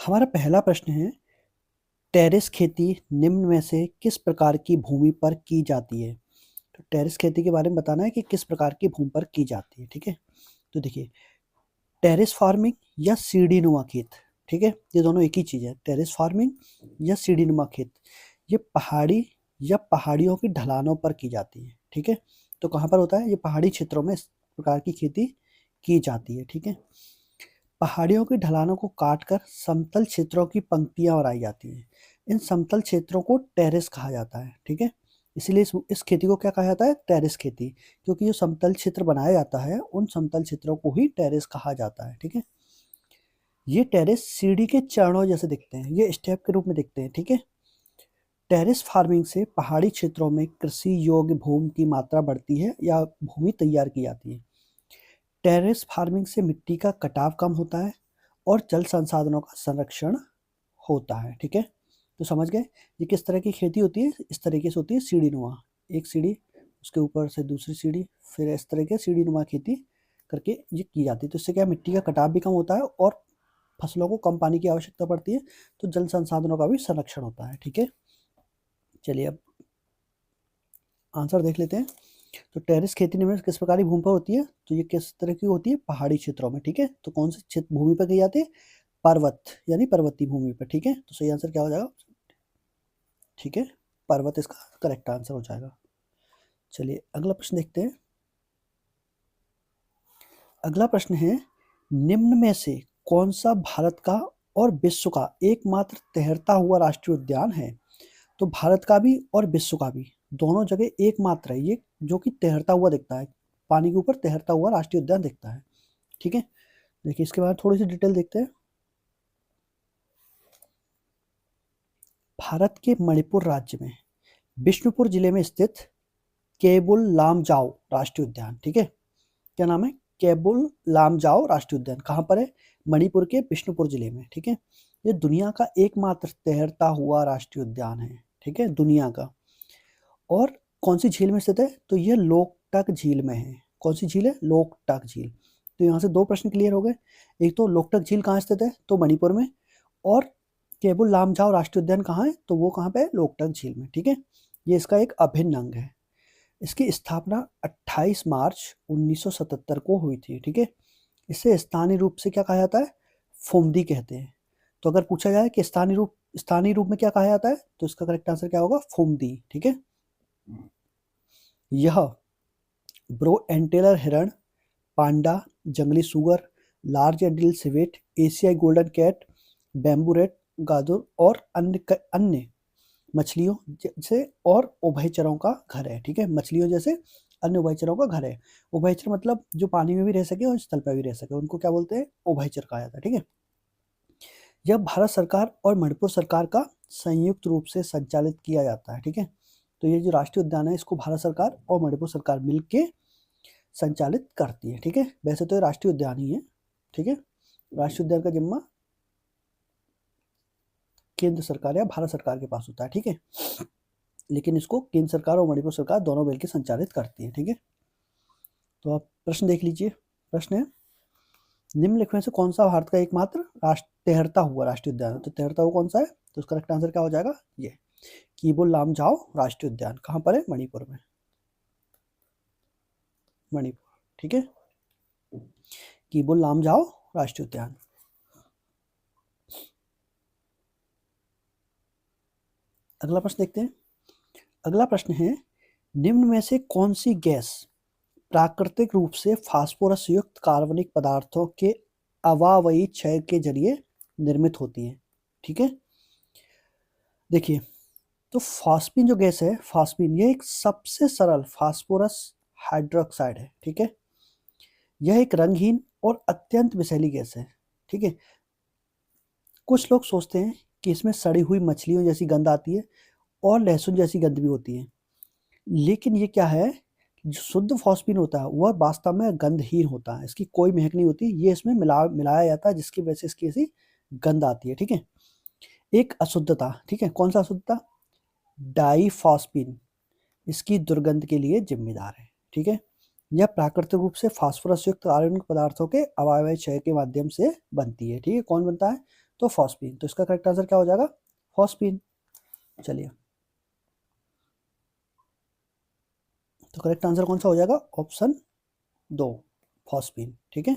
हमारा पहला प्रश्न है, टेरेस खेती निम्न में से किस प्रकार की भूमि पर की जाती है? तो टेरेस खेती के बारे में बताना है कि किस प्रकार की भूमि पर की जाती है, ठीक है? तो देखिए, टेरेस फार्मिंग या सीढ़ीनुमा खेत, ठीक है? ये दोनों एक ही चीज़ है, टेरेस फार्मिंग या सीढ़ीनुमा खेत। ये पहाड़ी या पहाड़ियों की ढलानों पर की जाती है, ठीक है? तो कहाँ पर होता है? ये पहाड़ी क्षेत्रों में इस प्रकार की खेती की जाती है, ठीक है? पहाड़ियों की ढलानों को काटकर समतल क्षेत्रों की पंक्तियां बनाई जाती हैं। इन समतल क्षेत्रों को टेरेस कहा जाता है, ठीक है? इसीलिए इस खेती को क्या कहा जाता है? टेरेस खेती। क्योंकि जो समतल क्षेत्र बनाया जाता है उन समतल क्षेत्रों को ही टेरेस कहा जाता है, ठीक है? ये टेरेस सीढ़ी के चरणों जैसे दिखते हैं, ये स्टेप के रूप में दिखते हैं, ठीक है? टेरेस फार्मिंग से पहाड़ी क्षेत्रों में कृषि योग्य भूमि की मात्रा बढ़ती है या भूमि तैयार की जाती है। टेरेस फार्मिंग से मिट्टी का कटाव कम होता है और जल संसाधनों का संरक्षण होता है, ठीक है? तो समझ गए ये किस तरह की खेती होती है? इस तरीके से होती है सीढ़ी-नुमा। एक सीढ़ी, उसके ऊपर से दूसरी सीढ़ी, फिर इस तरह के सीढ़ी-नुमा खेती करके ये की जाती है। तो इससे क्या है, मिट्टी का कटाव भी कम होता है और फसलों को कम पानी की आवश्यकता पड़ती है, तो जल संसाधनों का भी संरक्षण होता है, ठीक है? चलिए अब आंसर देख लेते हैं। तो टेरेस खेती निम्न किस प्रकार की भूमि पर होती है? तो ये किस तरह की होती है? पहाड़ी क्षेत्रों में, ठीक है? तो कौन सी क्षेत्र भूमि पर की जाती है? पर्वत यानी पर्वतीय भूमि पर, ठीक है? तो सही आंसर क्या हो जाएगा? ठीक है, पर्वत इसका करेक्ट आंसर हो जाएगा। चलिए अगला प्रश्न देखते हैं। अगला प्रश्न है, निम्न में से कौन सा भारत का और विश्व का एकमात्र तैरता हुआ राष्ट्रीय उद्यान है? तो भारत का भी और विश्व का भी दोनों जगह एकमात्र है ये, जो कि तैरता हुआ दिखता है, पानी के ऊपर तैरता हुआ राष्ट्रीय उद्यान दिखता है, ठीक है? देखिए इसके बाद थोड़ी सी डिटेल देखते हैं। भारत के मणिपुर राज्य में बिष्णुपुर जिले में स्थित केबुल लामजाओ राष्ट्रीय उद्यान, ठीक है? क्या नाम है? केबुल लामजाओ राष्ट्रीय उद्यान। कहाँ पर है? मणिपुर के बिष्णुपुर जिले में, ठीक है? ये दुनिया का एकमात्र तैरता हुआ राष्ट्रीय उद्यान है, ठीक है, दुनिया का। और कौन सी झील में स्थित है? तो ये लोकटक झील में है। कौन सी झील है? लोकटक झील। तो यहाँ से दो प्रश्न क्लियर हो गए। एक तो लोकटक झील कहाँ स्थित है? तो मणिपुर में। और केबुल लामजाओ राष्ट्रीय उद्यान कहाँ है? तो वो कहाँ पे है? लोकटक झील में, ठीक है? ये इसका एक अभिन्न अंग है। इसकी स्थापना 28 मार्च 1977 को हुई थी, ठीक है? इसे स्थानीय रूप से क्या कहा जाता है? फुमदी कहते हैं। तो अगर पूछा जाए कि स्थानीय रूप में क्या कहा जाता है, तो इसका करेक्ट आंसर क्या होगा? फुमदी, ठीक है? यह ब्रो एंटेलर हिरण, पांडा, जंगली सुअर, लार्ज एंडिल सिवेट, एशियाई golden cat, bamboo rate, Gadur और अन्य मछलियों जैसे और उभयचरों का घर है, ठीक है? मछलियों जैसे अन्य उभयचरों का घर है। उभयचर मतलब जो पानी में भी रह सके और स्थल पर भी रह सके, उनको क्या बोलते हैं? उभयचर कहा जाता है, ठीक है? यह भारत सरकार और मणिपुर सरकार का संयुक्त रूप से संचालित किया जाता है, ठीक है? तो ये जो राष्ट्रीय उद्यान है इसको भारत सरकार और मणिपुर सरकार मिलके संचालित करती है, ठीक है? वैसे तो ये राष्ट्रीय उद्यान ही है, ठीक है? राष्ट्रीय उद्यान का जिम्मा केंद्र सरकार या भारत सरकार के पास होता है, ठीक है? लेकिन इसको केंद्र सरकार और मणिपुर सरकार दोनों मिलकर संचालित करती है, ठीक है? तो आप प्रश्न देख लीजिए। प्रश्न है, निम्नलिखित में से कौन सा भारत का एकमात्र तैरता हुआ राष्ट्रीय उद्यान है? तो तैरता हुआ कौन सा है? तो उसका करेक्ट आंसर क्या हो जाएगा? ये कीबुल लामजाओ राष्ट्रीय उद्यान। कहाँ पर है? मणिपुर में, मणिपुर, ठीक है? कीबुल लामजाओ राष्ट्रीय उद्यान। अगला प्रश्न देखते हैं। अगला प्रश्न है, निम्न में से कौन सी गैस प्राकृतिक रूप से फास्फोरस युक्त कार्बनिक पदार्थों के अवावयी क्षय के जरिए निर्मित होती है, ठीक है? देखिए, तो फास्फीन जो गैस है, फास्फीन, ये एक सबसे सरल फास्फोरस हाइड्रोक्साइड है, ठीक है? यह एक रंगहीन और अत्यंत विषैली गैस है, ठीक है? कुछ लोग सोचते हैं कि इसमें सड़ी हुई मछलियों जैसी गंध आती है और लहसुन जैसी गंध भी होती है, लेकिन ये क्या है, जो शुद्ध फास्फीन होता है वह वास्तव में गंधहीन होता है, इसकी कोई महक नहीं होती, ये इसमें मिलाया जाता है जिसकी वजह से इसकी ऐसी गंध आती है, ठीक है? एक अशुद्धता, ठीक है, कौन सा अशुद्धता? डाईफॉस्फीन इसकी दुर्गंध के लिए जिम्मेदार है, ठीक है? यह प्राकृतिक रूप से फास्फोरस युक्त कार्बनिक पदार्थों के अवायवीय क्षय के माध्यम से बनती है, ठीक है? कौन बनता है? तो फॉस्फीन। तो इसका करेक्ट आंसर क्या हो जाएगा? फॉस्फीन। चलिए, तो करेक्ट आंसर कौन सा हो जाएगा? Option 2, phosphine. ठीक है,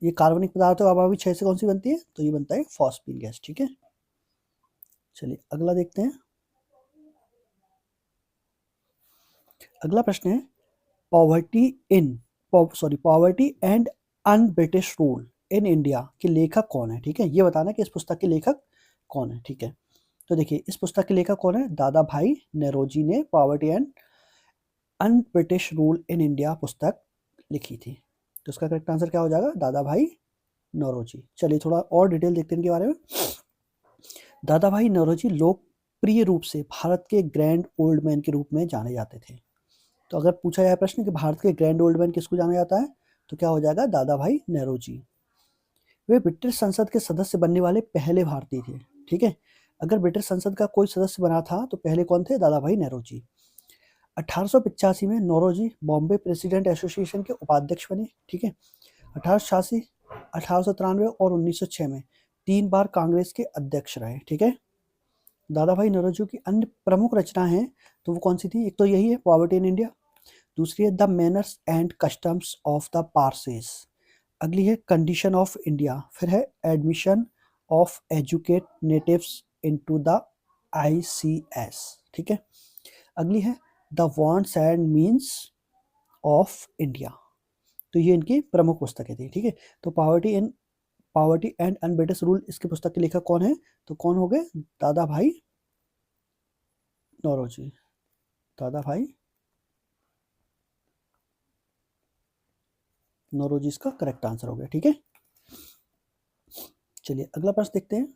ये कार्बनिक पदार्थ है, आबादी 6 से कौन सी बनती है? तो ये बनता है फॉस्फीन गैस। ठीक है, चलिए अगला देखते हैं। अगला प्रश्न है poverty and un-British rule in India के लेखक कौन है? ठीक है, ये बताना कि इस पुस्तक के लेखक कौन है। ठीक है, तो देखिए इस पुस्तक के लेखक कौन है? दादा भाई नौरोजी ने poverty and un-British rule in India पुस्तक लिखी थी। तो इसका करेक्ट आंसर क्या हो जाएगा? दादा भाई नौरोजी। चलिए थोड़ा और डिटेल देखते हैं इनके बारे में। दादा भाई नौरोजी लोकप्रिय रूप से भारत के ग्रैंड ओल्ड मैन के रूप में जाने जाते थे। तो अगर पूछा जाए प्रश्न कि भारत के ग्रैंड ओल्ड मैन किसको जाना जाता है, तो क्या हो जाएगा? दादा भाई नौरोजी। वे ब्रिटिश संसद के सदस्य बनने वाले पहले भारतीय थे। ठीक है, अगर ब्रिटिश संसद का कोई सदस्य बना था तो पहले कौन थे? दादा भाई नौरोजी। 1885 में नौरोजी बॉम्बे प्रेसिडेंट एसोसिएशन के उपाध्यक्ष बने। ठीक है, 1886, 1893 और 1906 में 3 बार कांग्रेस के अध्यक्ष रहे। ठीक है, दादा भाई नौरोजी की अन्य प्रमुख रचना है तो वो कौन सी थी? एक तो यही है पॉवर्टी इन इंडिया, दूसरी है the manners and customs of the Parsees, अगली है कंडीशन ऑफ इंडिया, फिर है admission of educate natives into the ICS। ठीक है, अगली है the wants and means of India. तो ये इनकी प्रमुख पुस्तकें थी। ठीक है, तो पॉवर्टी एंड अनब्रिटिश रूल इसके पुस्तक के लेखक कौन है? तो कौन हो गए? दादा भाई नौरोजी। दादा भाई नौरोजी इसका करेक्ट आंसर हो गया। ठीक है, चलिए अगला प्रश्न देखते हैं।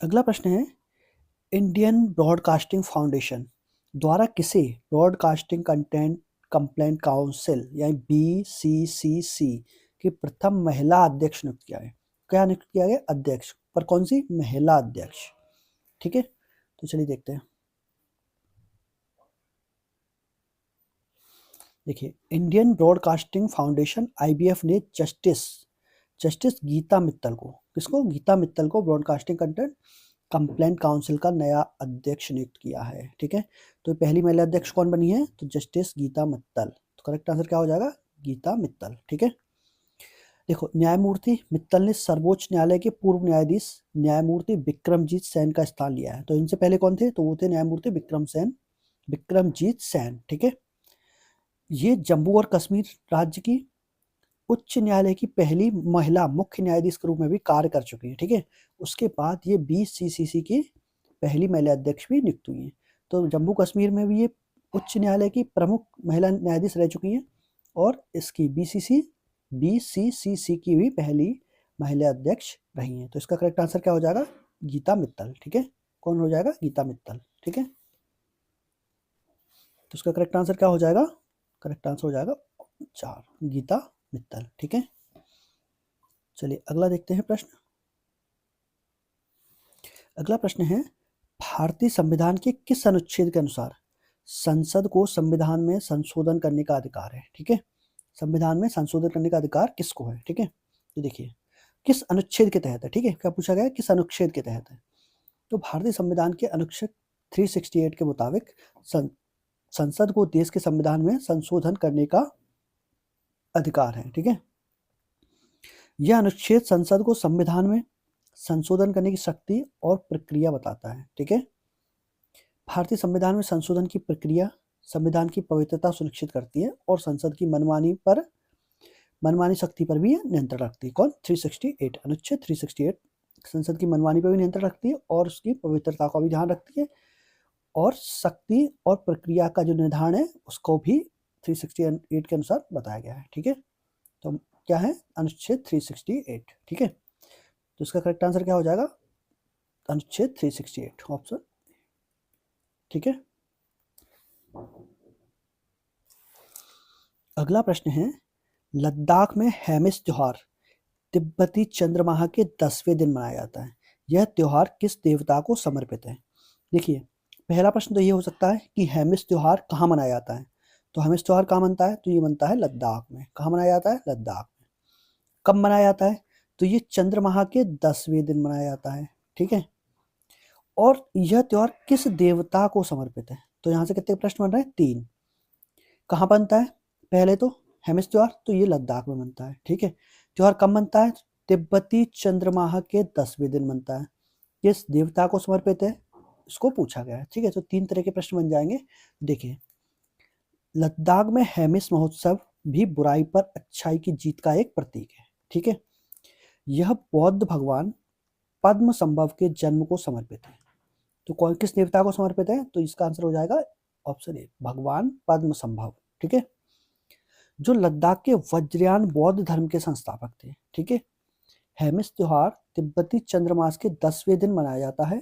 अगला प्रश्न है इंडियन ब्रॉडकास्टिंग फाउंडेशन द्वारा किसे ब्रॉडकास्टिंग कंटेंट कंप्लेंट काउंसिल यानी BCCC की प्रथम महिला अध्यक्ष नियुक्त किया है? क्या नियुक्त किया गया? अध्यक्ष, पर कौन सी? महिला अध्यक्ष। ठीक है, तो चलिए देखते हैं। देखिए इंडियन ब्रॉडकास्टिंग फाउंडेशन IBF ने जस्टिस गीता मित्तल को, किसको? गीता मित्तल को ब्रॉडकास्टिंग कंटेंट कंप्लेंट काउंसिल का नया अध्यक्ष नियुक्त किया है। ठीक है, तो पहली महिला अध्यक्ष कौन बनी है? तो जस्टिस गीता मित्तल। तो करेक्ट आंसर क्या हो जाएगा? गीता मित्तल। ठीक है, देखो न्यायमूर्ति मित्तल ने सर्वोच्च न्यायालय के पूर्व न्यायाधीश न्यायमूर्ति विक्रमजीत सेन का स्थान लिया है। तो इनसे पहले कौन थे? तो वो थे न्यायमूर्ति विक्रमजीत सेन। ठीक है, ये जम्मू और कश्मीर राज्य की उच्च न्यायालय की पहली महिला मुख्य न्यायाधीश के रूप में भी कार्य कर चुकी हैं। ठीक है, उसके बाद ये BCCC की पहली महिला अध्यक्ष भी नियुक्त हुई हैं। तो जम्मू कश्मीर में भी ये उच्च न्यायालय की प्रमुख महिला न्यायाधीश रह चुकी हैं और इसकी BCCC की भी पहली महिला अध्यक्ष रही हैं। तो इसका करेक्ट आंसर क्या हो जाएगा? गीता मित्तल। ठीक है, कौन हो जाएगा? गीता मित्तल। ठीक है, तो इसका करेक्ट आंसर क्या हो जाएगा? करेक्ट आंसर हो जाएगा 4, गीता मित्तल। ठीक है, चलिए अगला देखते हैं प्रश्न। अगला प्रश्न है भारतीय संविधान के किस अनुच्छेद के अनुसार संसद को संविधान में संशोधन करने का अधिकार है? ठीक है, संविधान में संशोधन करने का अधिकार किसको है? ठीक है, तो देखिए किस अनुच्छेद के तहत है? ठीक है, क्या पूछा गया? किस अनुच्छेद के तहत है? तो भारतीय संविधान के अनुच्छेद 368 के मुताबिक संसद को देश के संविधान में संशोधन करने का अधिकार है। ठीक है, यह अनुच्छेद संसद को संविधान में संशोधन करने की शक्ति और प्रक्रिया बताता है। ठीक है, भारतीय संविधान में संशोधन की प्रक्रिया संविधान की पवित्रता सुनिश्चित करती है और संसद की मनमानी शक्ति पर भी नियंत्रण रखती है। कौन? 368, अनुच्छेद 368 संसद की मनमानी पर भी नियंत्रण रखती है और उसकी पवित्रता का भी ध्यान रखती है और शक्ति और प्रक्रिया का जो निर्धारण है उसको भी 368 के अनुसार बताया गया है। ठीक है, तो क्या है? अनुच्छेद 368। ठीक है, तो इसका करेक्ट आंसर क्या हो जाएगा? अनुच्छेद 368 ऑप्शन। ठीक है, अगला प्रश्न है लद्दाख में हेमिस त्योहार तिब्बती चंद्रमाह के 10वें दिन मनाया जाता है। यह त्योहार किस देवता को समर्पित है? देखिए पहला प्रश्न तो ये हो सकता है कि हेमिस त्योहार कहाँ मनाया जाता है? तो हेमिस त्योहार कहाँ मनता है? तो ये मनता है लद्दाख में। कहाँ मनाया जाता है? लद्दाख में। कब मनाया जाता है? तो ये चंद्रमाह के 10वें दिन मनाया जाता है, ठीक है। और यह त्योहार किस देवता को समर्पित है? तो यहाँ से कितने प्रश्न बन रहे हैं? 3। कहाँ बनता है? पहले तो हेमिस त्योहार, तो ये लद्दाख में बनता है, ठीक है। त्योहार कब बनता है? तिब्बती चंद्रमाह के 10वें दिन बनता है। किस देवता को समर्पित है? इसको पूछा गया है, ठीक है। तो 3 तरह के प्रश्न बन जाएंगे। देखिए, लद्दाख में हेमिस महोत्सव भी बुराई पर अच्छाई की जीत का एक प्रतीक है, ठीक है। यह बौद्ध भगवान पद्म संभव के जन्म को समर्पित है। तो कौन किस देवता को समर्पित है? तो इसका आंसर हो जाएगा ऑप्शन ए, भगवान पद्म संभव, ठीक है। जो लद्दाख के वज्रयान बौद्ध धर्म के संस्थापक थे, ठीक है। हेमिस त्योहार तिब्बती चंद्रमास के 10वें दिन मनाया जाता है।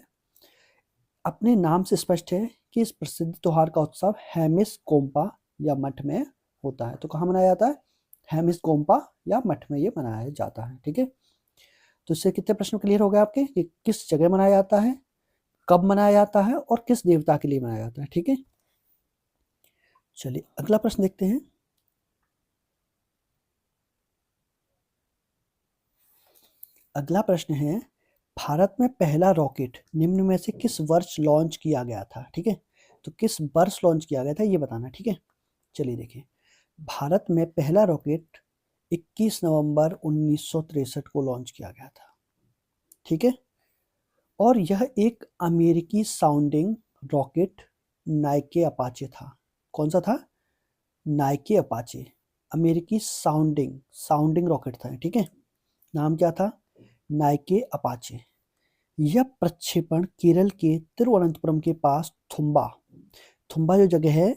अपने नाम से स्पष्ट है कि इस प्रसिद्ध त्योहार का उत्सव हेमिस गोम्पा या मठ में होता है। तो कहाँ मनाया जाता है? हेमिस गोम्पा या मठ में ये मनाया जाता है, ठीक है। तो इससे कितने प्रश्न क्लियर हो गए आपके कि किस जगह मनाया जाता है, कब मनाया जाता है और किस देवता के लिए मनाया जाता है, ठीक है। चलिए अगला प्रश्न देखते हैं। अगला प्रश्न है, भारत में पहला रॉकेट निम्न में से किस वर्ष लॉन्च किया गया था, ठीक है। तो किस वर्ष लॉन्च किया गया था ये बताना, ठीक है। चलिए देखिए, भारत में पहला रॉकेट 21 नवंबर 1963 को लॉन्च किया गया था, ठीक है। और यह एक अमेरिकी साउंडिंग रॉकेट नाइके अपाचे था। कौन सा था? Nike Apache. अमेरिकी साउंडिंग रॉकेट था, ठीक है। नाम क्या था? Nike Apache. यह प्रक्षेपण केरल के तिरुवनंतपुरम के पास थुम्बा जो जगह है,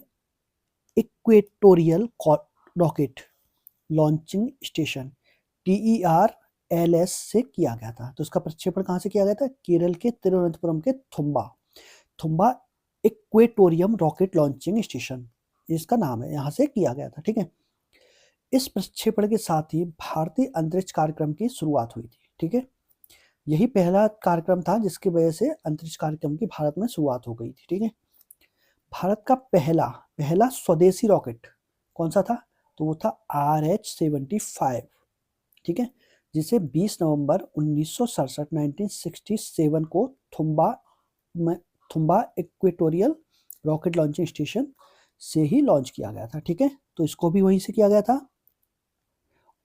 equatorial rocket launching station TERLS से किया गया था। तो इसका प्रक्षेपण कहाँ से किया गया था? केरल के तिरुवनंतपुरम के थुम्बा इक्वेटोरियम रॉकेट लॉन्चिंग स्टेशन, इसका नाम है, यहाँ से किया गया था, ठीक है। इस प्रक्षेपण के साथ ही भारतीय अंतरिक्ष कार्यक्रम की शुरुआत हुई थी, ठीक है। यही पहला कार्यक्रम था जिसकी वजह से अंतरिक्ष कार्यक्रम की भारत में शुरुआत हो गई थी, ठीक है। भारत का पहला स्वदेशी रॉकेट कौन सा था? तो वो था RH-75, ठीक है, जिसे 20 नवंबर 1967 को Thumba equatorial rocket launching station से ही लॉन्च किया गया था, ठीक है। तो इसको भी वहीं से किया गया था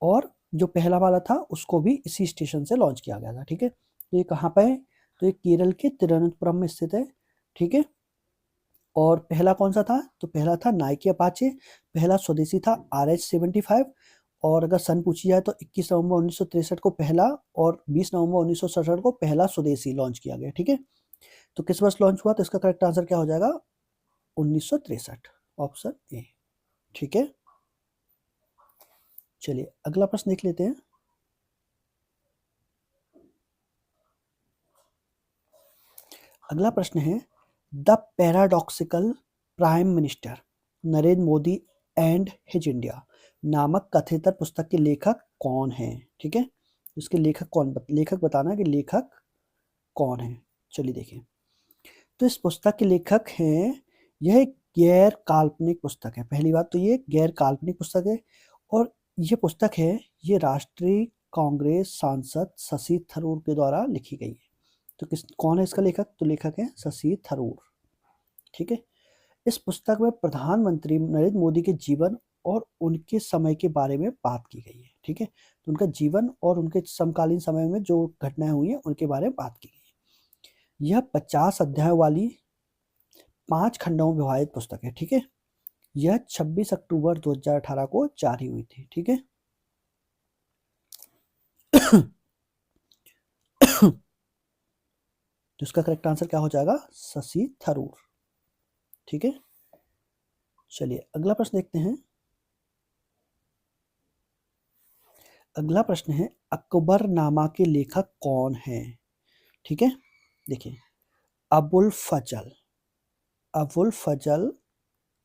और जो पहला वाला था उसको भी इसी स्टेशन से लॉन्च किया गया था, ठीक है। तो ये कहाँ पे है? तो ये केरल के तिरुवनंतपुरम में स्थित है, ठीक है। और पहला कौन सा था? तो पहला था नाइके अपाचे, पहला स्वदेशी था RH-75। और अगर सन पूछी जाए तो 21 नवंबर 1963 को पहला और 20 नवंबर 1967 को पहला स्वदेशी लॉन्च किया गया, ठीक है। तो किस वर्ष लॉन्च हुआ? तो इसका करेक्ट आंसर क्या हो जाएगा? 1963, ऑप्शन ए, ठीक है। चलिए अगला प्रश्न देख लेते हैं। अगला प्रश्न है, the paradoxical prime minister Narendra Modi and his India नामक कथेतर पुस्तक के लेखक कौन है, ठीक है। इसके लेखक बताना कि लेखक कौन है। चलिए देखिए, तो इस पुस्तक के लेखक हैं, यह एक गैर काल्पनिक पुस्तक है। पहली बात तो ये गैर काल्पनिक पुस्तक है और ये पुस्तक है, ये राष्ट्रीय कांग्रेस सांसद शशि थरूर के द्वारा लिखी गई है। तो कौन है इसका लेखक? तो लेखक है शशि थरूर, ठीक है। इस पुस्तक में प्रधानमंत्री नरेंद्र मोदी के जीवन और उनके समय के बारे में बात की गई है, ठीक है। तो उनका जीवन और उनके समकालीन समय में जो घटनाएं हुई हैं उनके बारे में बात की गई है। यह 50 अध्यायों वाली 5 खंडों में विभाजित पुस्तक है, ठीक है। यह 26 अक्टूबर 2018 को जारी हुई थी, ठीक है। तो इसका करेक्ट आंसर क्या हो जाएगा? शशि थरूर, ठीक है। चलिए अगला प्रश्न देखते हैं। अगला प्रश्न है, अकबरनामा के लेखक कौन है, ठीक है। देखिए, अबुल फजल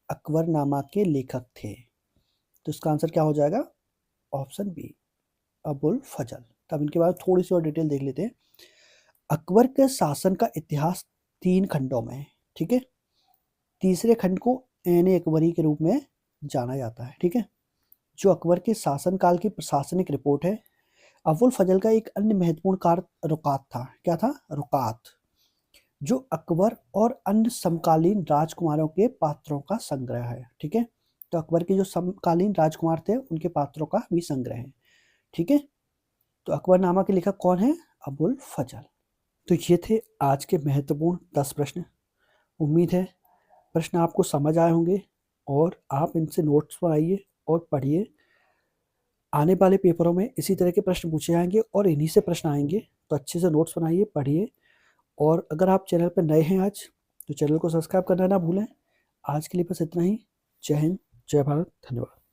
अकबरनामा के लेखक थे। तो इसका आंसर क्या हो जाएगा? ऑप्शन बी, अबुल फजल। तब इनके बारे में थोड़ी सी और डिटेल देख लेते हैं। अकबर के शासन का इतिहास 3 खंडों में है, ठीक है। तीसरे खंड को ऐन अकबरी के रूप में जाना जाता है। ठीक है, जो अकबर के शासनकाल की प्रशासनिक रिपोर्ट है। अबुल फजल का एक अन्य महत्वपूर्ण कार्य रुकात था। क्या था? रुकात, जो अकबर और अन्य समकालीन राजकुमारों के पात्रों का संग्रह है। ठीक है, तो अकबर के जो समकालीन राजकुमार थे उनके पात्रों का भी संग्रह है। ठीक है, तो अकबरनामा के लेखक कौन है? अबुल फजल। तो ये थे आज के महत्वपूर्ण 10 प्रश्न। उम्मीद है प्रश्न आपको समझ आए होंगे और आप इनसे नोट्स बनाइए और पढ़िए। आने वाले पेपरों में इसी तरह के प्रश्न पूछे जाएंगे और इन्हीं से प्रश्न आएंगे, तो अच्छे से नोट्स बनाइए, पढ़िए। और अगर आप चैनल पर नए हैं आज, तो चैनल को सब्सक्राइब करना ना भूलें। आज के लिए बस इतना ही। जय हिंद, जय भारत, धन्यवाद।